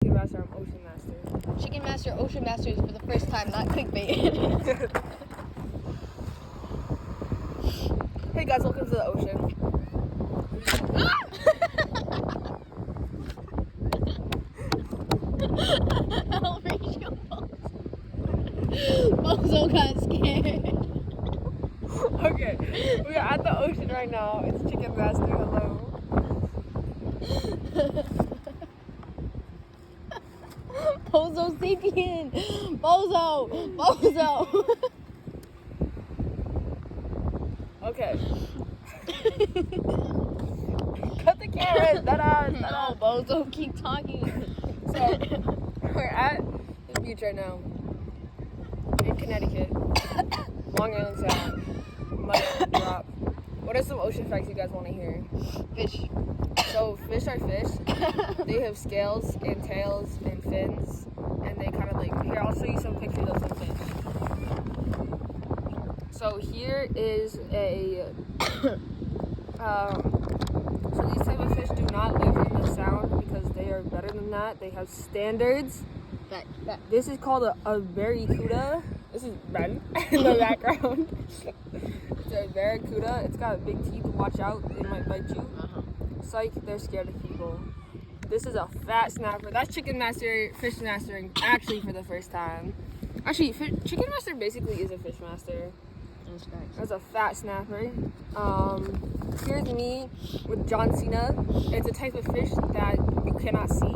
Chicken Master, I'm Ocean Master. Chicken Master, Ocean Master is for the first time, not clickbait. Hey guys, welcome to the ocean. I'll raise your Bozo got scared. Okay, we are at the ocean right now. It's Chicken Master. Hello. Bozo sapien. Bozo. Okay. Cut the camera. No, Bozo, keep talking. So, we're at the beach right now in Connecticut. Long Island Sound. Mic drop. What are some ocean facts you guys want to hear? Fish. So, fish are fish. They have scales and tails and fins. And they kind of like... Here, I'll show you some pictures of some fish. So, here is a... So these type of fish do not live in the sound because they are better than that. They have standards. Fact. This is called a barracuda. This is Ben in the background. It's a barracuda. It's got big teeth. Watch out, they might bite you. Psych, they're scared of people. This is a fat snapper. That's Chicken Master fish mastering actually for the first time. Actually, Chicken Master basically is a fish master. That's a fat snapper. Here's me with John Cena. It's a type of fish that you cannot see,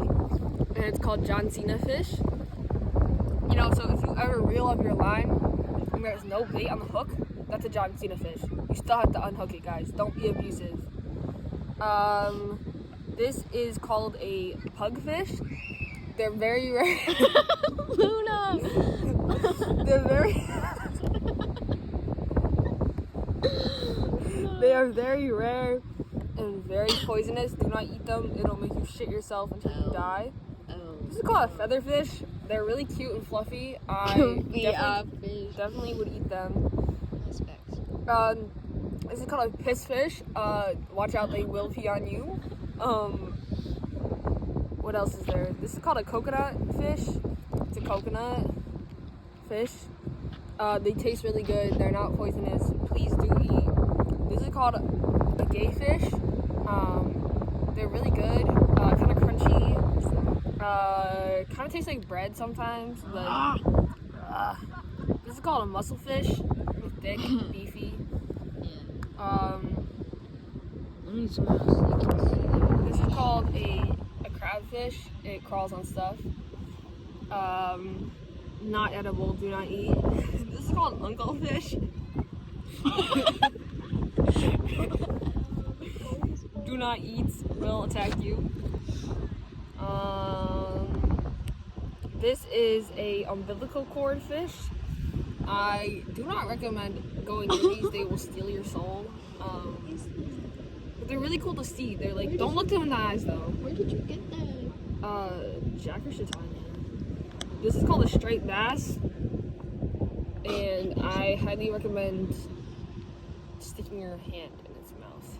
and it's called John Cena fish. You know, so if you ever reel up your line and there's no bait on the hook, that's a John Cena fish. You still have to unhook it, guys. Don't be abusive. This is called a pugfish. They're very rare. Luna. They're very... They are very rare and very poisonous. Do not eat them. It'll make you shit yourself until you die. This is called a featherfish. They're really cute and fluffy. I definitely would eat them. This is called a pissfish. Watch out, they will pee on you. What else is there? This is called a coconut fish. It's a coconut fish. They taste really good. They're not poisonous. Please do eat. This is called a gay fish. They're really good. Kind of crunchy. Kind of tastes like bread sometimes. But this is called a mussel fish. Thick, beefy. This is called a crabfish. It crawls on stuff. Not edible. Do not eat. This is called unclefish. Do not eat. Will attack you. This is a umbilical cord fish. I do not recommend going near these. They will steal your soul. But they're really cool to see. They're like, don't look them in the eyes though. Where did you get them? Jack or Chautauqua. This is called a straight bass. And I highly recommend sticking your hand in its mouth.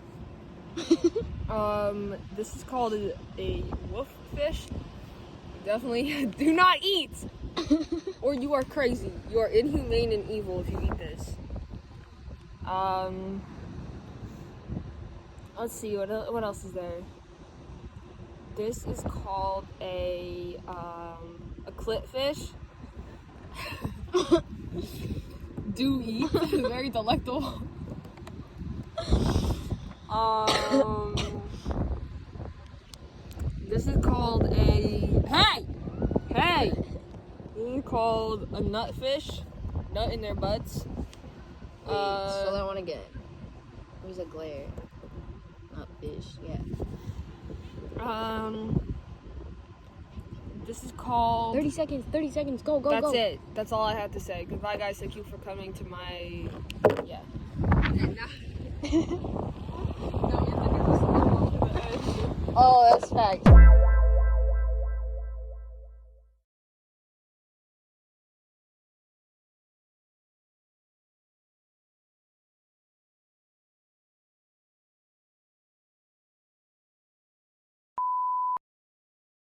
This is called a wolf fish. Definitely do not eat, or you are crazy. You are inhumane and evil if you eat this. Let's see, what else is there? This is called a clit fish. Do eat. Very delectable. This is called a hey. This is called a nutfish. Nut in their butts. So I want to get. There's a glare. Not fish. Yeah. This is called... 30 seconds, go. That's it. That's all I have to say. Goodbye, guys. Thank you for coming to my... Yeah. Oh, that's fact.